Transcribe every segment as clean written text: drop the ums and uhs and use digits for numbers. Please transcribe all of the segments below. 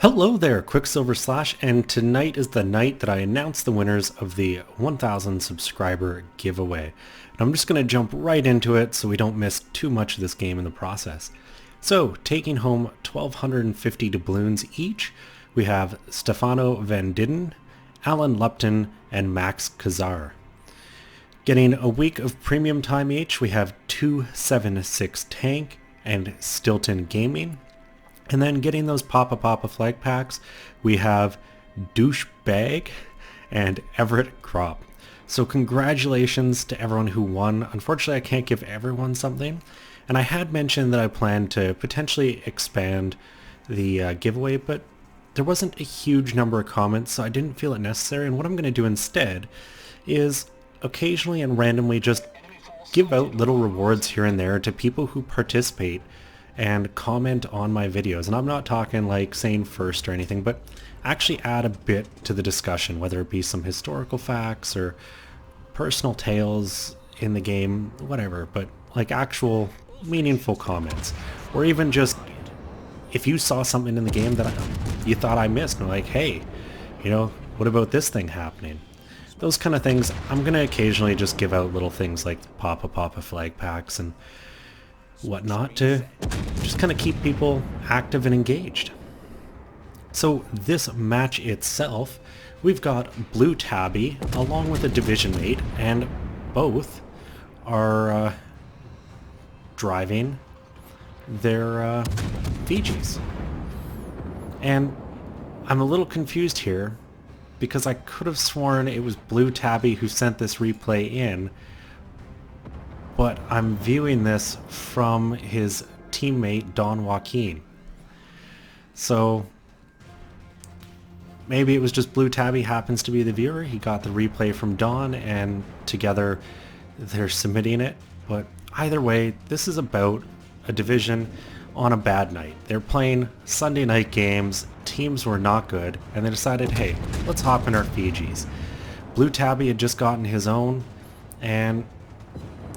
Hello there, Qckslvrslash, and tonight is the night that I announce the winners of the 1000 subscriber giveaway. And I'm just going to jump right into it so we don't miss too much of this game in the process. So, taking home 1,250 doubloons each, we have Stefano Van Didden, Alan Lupton, and Max Kazar. Getting a week of premium time each, we have 276 Tank and Stilton Gaming. And then getting those Papa flag packs, we have Douchebag and Everett Crop. So congratulations to everyone who won. Unfortunately, I can't give everyone something. And I had mentioned that I planned to potentially expand the giveaway, but there wasn't a huge number of comments, so I didn't feel it necessary. And what I'm going to do instead is occasionally and randomly just give out little rewards here and there to people who participate and comment on my videos. And I'm not talking like saying first or anything, but actually add a bit to the discussion, whether it be some historical facts or personal tales in the game, whatever, but like actual meaningful comments. Or even just if you saw something in the game that you thought I missed, and like, hey, you know, what about this thing happening? Those kind of things. I'm gonna occasionally just give out little things like Papa flag packs and whatnot to just kind of keep people active and engaged. So this match itself, we've got Blue Tabby along with a division mate, and both are driving their Fijis. And I'm a little confused here because I could have sworn it was Blue Tabby who sent this replay in, but I'm viewing this from his teammate Don Joaquin. So maybe it was just Blue Tabby happens to be the viewer. He got the replay from Don and together they're submitting it. But either way, this is about a division on a bad night. They're playing Sunday night games, teams were not good, and they decided, hey, let's hop in our Fijis. Blue Tabby had just gotten his own, and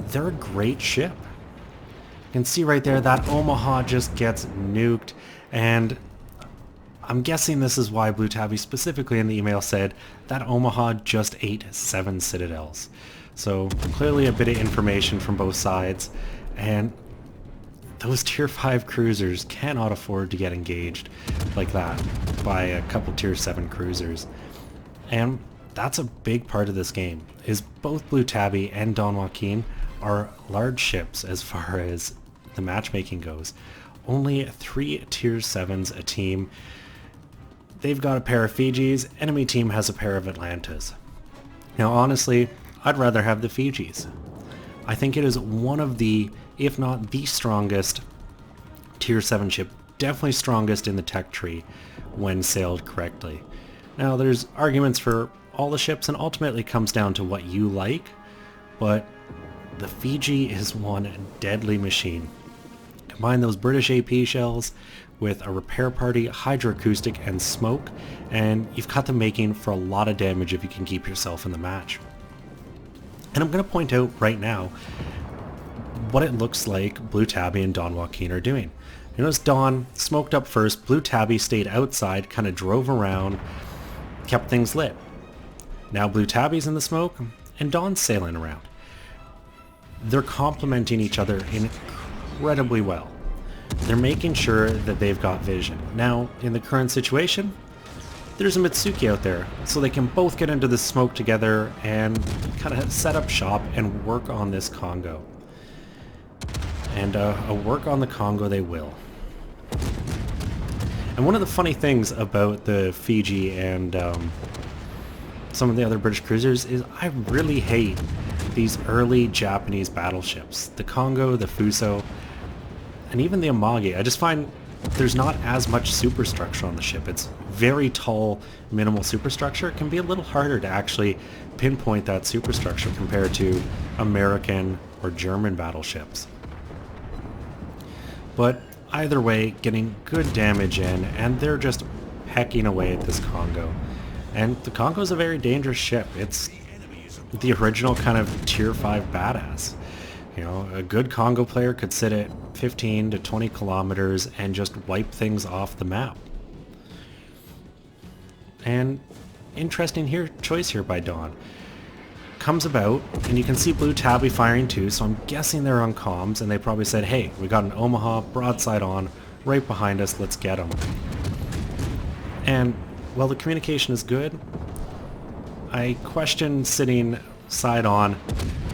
they're a great ship. You can see right there that Omaha just gets nuked, and I'm guessing this is why Blue Tabby specifically in the email said that Omaha just ate 7 Citadels. So clearly a bit of information from both sides, and those tier 5 cruisers cannot afford to get engaged like that by a couple tier 7 cruisers. And that's a big part of this game, is both Blue Tabby and Don Joaquin are large ships as far as the matchmaking goes. Only 3 tier 7s a team. They've got a pair of Fijis, enemy team has a pair of Atlantas. Now honestly, I'd rather have the Fijis. I think it is one of the, if not the strongest tier 7 ship, definitely strongest in the tech tree when sailed correctly. Now there's arguments for all the ships and ultimately comes down to what you like, but the Fiji is one deadly machine. Combine those British AP shells with a repair party, hydroacoustic, and smoke, and you've got the making for a lot of damage if you can keep yourself in the match. And I'm going to point out right now what it looks like Blue Tabby and Don Joaquin are doing. You notice Don smoked up first, Blue Tabby stayed outside, kind of drove around, kept things lit. Now Blue Tabby's in the smoke, and Don's sailing around. They're complementing each other incredibly well. They're making sure that they've got vision. Now, in the current situation, there's a Mitsuki out there, so they can both get into the smoke together and kind of set up shop and work on this Congo. And a work on the Congo they will. And one of the funny things about the Fiji and some of the other British cruisers is I really hate these early Japanese battleships. The Congo, the Fuso, and even the Amagi. I just find there's not as much superstructure on the ship. It's very tall, minimal superstructure. It can be a little harder to actually pinpoint that superstructure compared to American or German battleships. But either way, getting good damage in, and they're just hecking away at this Congo. And the Congo is a very dangerous ship. It's the original kind of tier 5 badass. You know, a good Congo player could sit at 15 to 20 kilometers and just wipe things off the map. And interesting choice here by Dawn. Comes about, and you can see Blue Tabby firing too, so I'm guessing they're on comms, and they probably said, hey, we got an Omaha broadside on, right behind us, let's get them. And while the communication is good, I question sitting side on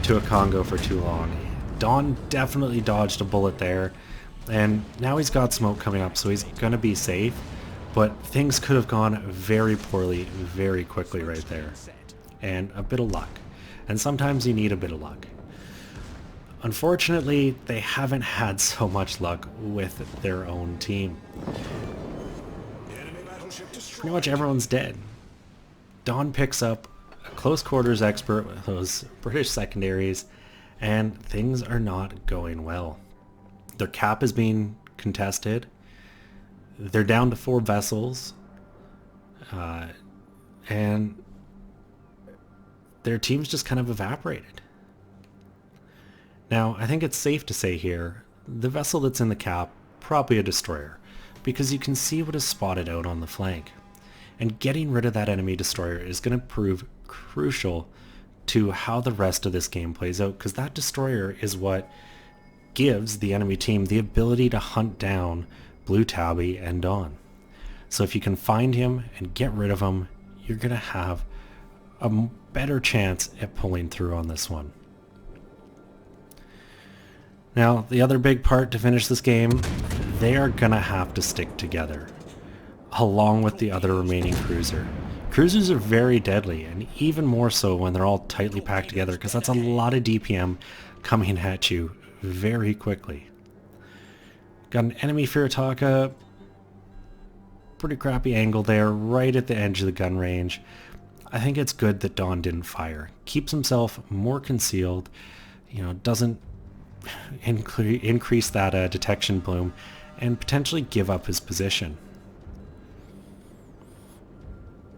to a Congo for too long. Dawn definitely dodged a bullet there, and now he's got smoke coming up, so he's gonna be safe, but things could have gone very poorly very quickly right there. And a bit of luck. And sometimes you need a bit of luck. Unfortunately, they haven't had so much luck with their own team. Pretty much everyone's dead. Dawn picks up a close quarters expert with those British secondaries, and things are not going well. Their cap is being contested. They're down to 4 vessels. And their team's just kind of evaporated. Now, I think it's safe to say here, the vessel that's in the cap, probably a destroyer, because you can see what is spotted out on the flank. And getting rid of that enemy destroyer is going to prove crucial to how the rest of this game plays out, because that destroyer is what gives the enemy team the ability to hunt down Blue Tabby and Dawn. So if you can find him and get rid of him, you're going to have a better chance at pulling through on this one. Now, the other big part to finish this game, they are gonna have to stick together, along with the other remaining cruiser. Cruisers are very deadly, and even more so when they're all tightly packed together, because that's a lot of DPM coming at you very quickly. Got an enemy Firataka, pretty crappy angle there, right at the edge of the gun range. I think it's good that Dawn didn't fire. Keeps himself more concealed, doesn't increase that detection bloom, and potentially give up his position.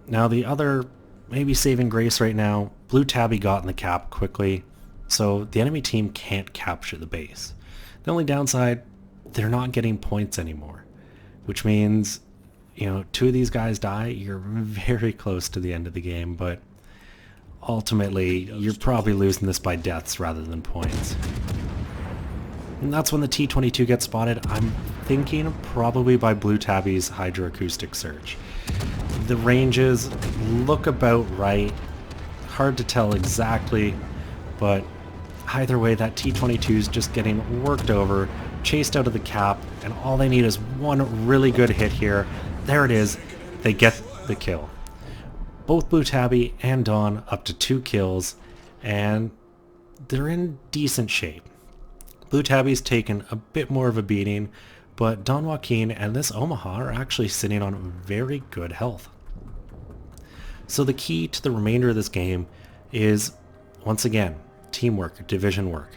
Now the other maybe saving grace right now, Blue Tabby got in the cap quickly, so the enemy team can't capture the base. The only downside, they're not getting points anymore, which means 2 of these guys die, you're very close to the end of the game, but ultimately you're probably losing this by deaths rather than points. And that's when the T-22 gets spotted. I'm thinking probably by Blue Tabby's hydroacoustic search. The ranges look about right, hard to tell exactly, but either way that T-22 is just getting worked over, chased out of the cap, and all they need is one really good hit here. There it is, they get the kill. Both Blue Tabby and Dawn up to 2 kills, and they're in decent shape. Blue Tabby's taken a bit more of a beating, but Don Joaquin and this Omaha are actually sitting on very good health. So the key to the remainder of this game is, once again, teamwork, division work.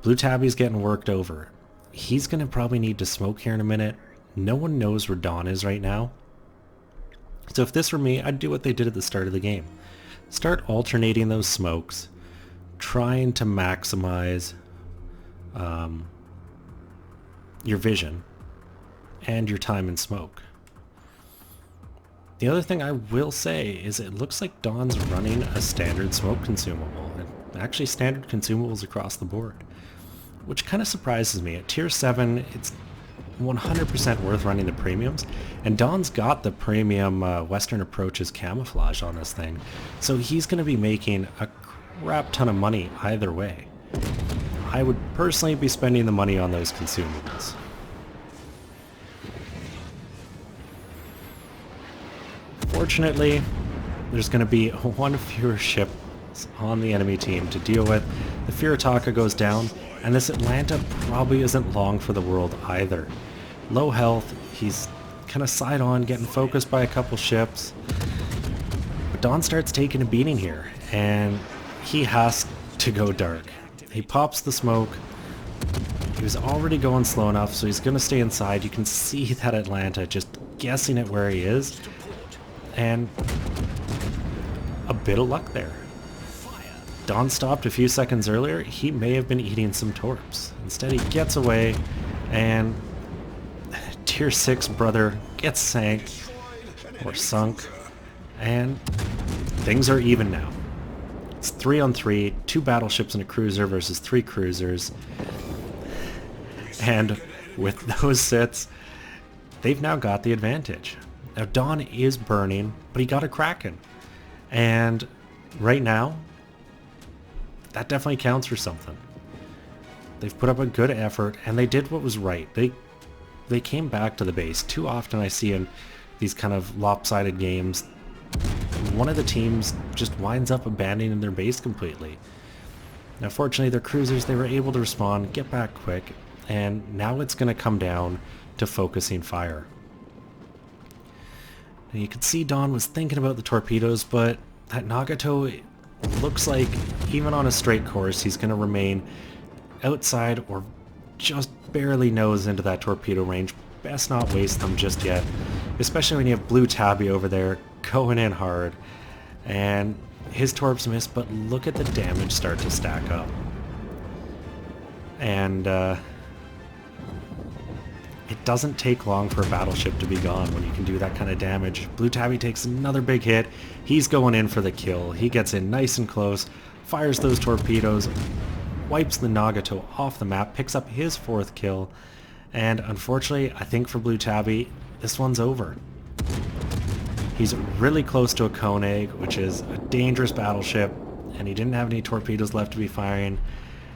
Blue Tabby's getting worked over. He's going to probably need to smoke here in a minute. No one knows where Dawn is right now. So if this were me, I'd do what they did at the start of the game. Start alternating those smokes, trying to maximize your vision and your time in smoke. The other thing I will say is it looks like Dawn's running a standard smoke consumable, and actually standard consumables across the board, which kind of surprises me. At tier 7, it's 100% worth running the premiums, and Dawn's got the premium Western Approaches camouflage on this thing, so he's going to be making a crap ton of money either way. I would personally be spending the money on those consumables. Fortunately, there's going to be one fewer ship on the enemy team to deal with. The Firataka goes down, and this Atlanta probably isn't long for the world either. Low health, he's kind of side on, getting focused by a couple ships. But Dawn starts taking a beating here, and he has to go dark. He pops the smoke. He was already going slow enough, so he's going to stay inside. You can see that Atlanta just guessing at where he is. And a bit of luck there. Dawn stopped a few seconds earlier. He may have been eating some torps. Instead, he gets away, and tier 6 brother gets sank or sunk. And things are even now. It's 3-on-3, 2 battleships and a cruiser versus 3 cruisers. And with those sits, they've now got the advantage. Now Don is burning, but he got a Kraken. And right now, that definitely counts for something. They've put up a good effort, and they did what was right. They came back to the base. Too often I see in these kind of lopsided games, one of the teams just winds up abandoning their base completely. Now fortunately their cruisers, they were able to respond, get back quick, and now it's going to come down to focusing fire. Now you can see Don was thinking about the torpedoes, but that Nagato looks like even on a straight course he's going to remain outside or just barely nose into that torpedo range. Best not waste them just yet, especially when you have Blue Tabby over there going in hard. And his torps miss, but look at the damage start to stack up. And it doesn't take long for a battleship to be gone when you can do that kind of damage. Blue Tabby takes another big hit. He's going in for the kill. He gets in nice and close, fires those torpedoes, wipes the Nagato off the map, picks up his 4th kill, and unfortunately, I think for Blue Tabby, this one's over. He's really close to a Koenig, which is a dangerous battleship, and he didn't have any torpedoes left to be firing,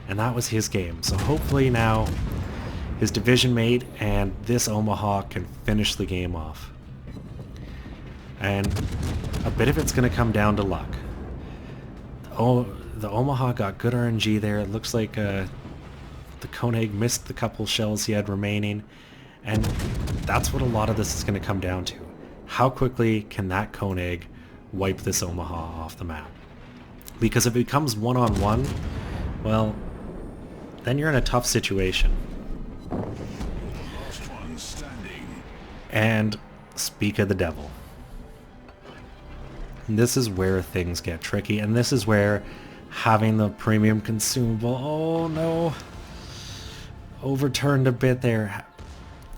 and that was his game. So hopefully now his division mate and this Omaha can finish the game off. And a bit of it's going to come down to luck. Oh, the Omaha got good RNG there. It looks like the Koenig missed the couple shells he had remaining, and that's what a lot of this is going to come down to. How quickly can that Koenig wipe this Omaha off the map? Because if it becomes one-on-one, well, then you're in a tough situation. And speak of the devil. This is where things get tricky, and this is where having the premium consumable, oh no, overturned a bit there.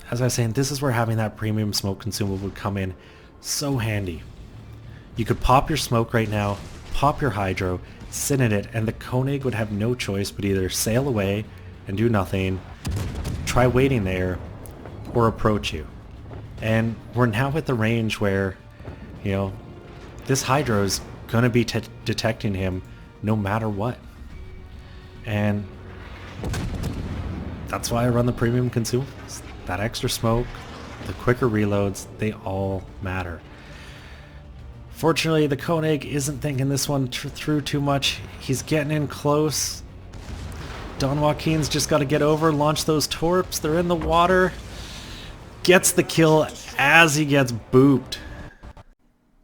As I was saying, this is where having that premium smoke consumable would come in so handy. You could pop your smoke right now, pop your hydro, sit in it, and the Koenig would have no choice but either sail away and do nothing, try waiting there, or approach you. And we're now at the range where, you know, this hydro is going to be detecting him no matter what. And that's why I run the premium consumables. That extra smoke, the quicker reloads, they all matter. Fortunately, the Koenig isn't thinking this one through too much. He's getting in close. Don Joaquin's just got to get over, launch those torps. They're in the water. Gets the kill as he gets booped.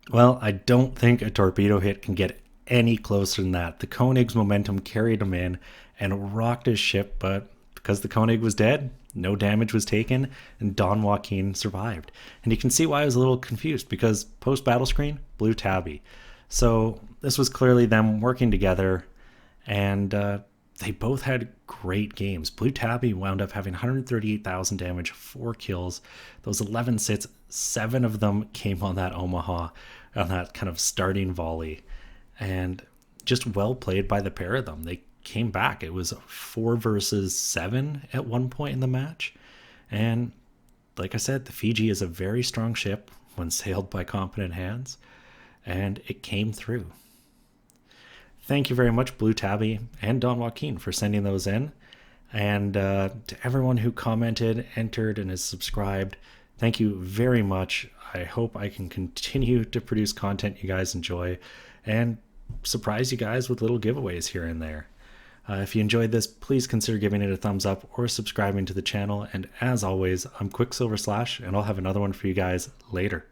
Well, I don't think a torpedo hit can get any closer than that. The Koenig's momentum carried him in and rocked his ship, but because the Koenig was dead, no damage was taken, and Don Joaquin survived. And you can see why I was a little confused, because post-battle screen, Blue Tabby. So this was clearly them working together, and they both had great games. Blue Tabby wound up having 138,000 damage, 4 kills. Those 11 sits, 7 of them came on that Omaha, on that kind of starting volley. And just well played by the pair of them. They came back. It was 4 versus 7 at one point in the match. And like I said, the Fiji is a very strong ship when sailed by competent hands. And it came through. Thank you very much, Blue Tabby and Don Joaquin, for sending those in. And to everyone who commented, entered, and is subscribed, thank you very much. I hope I can continue to produce content you guys enjoy and surprise you guys with little giveaways here and there. If you enjoyed this, please consider giving it a thumbs up or subscribing to the channel. And as always, I'm Qckslvrslash, and I'll have another one for you guys later.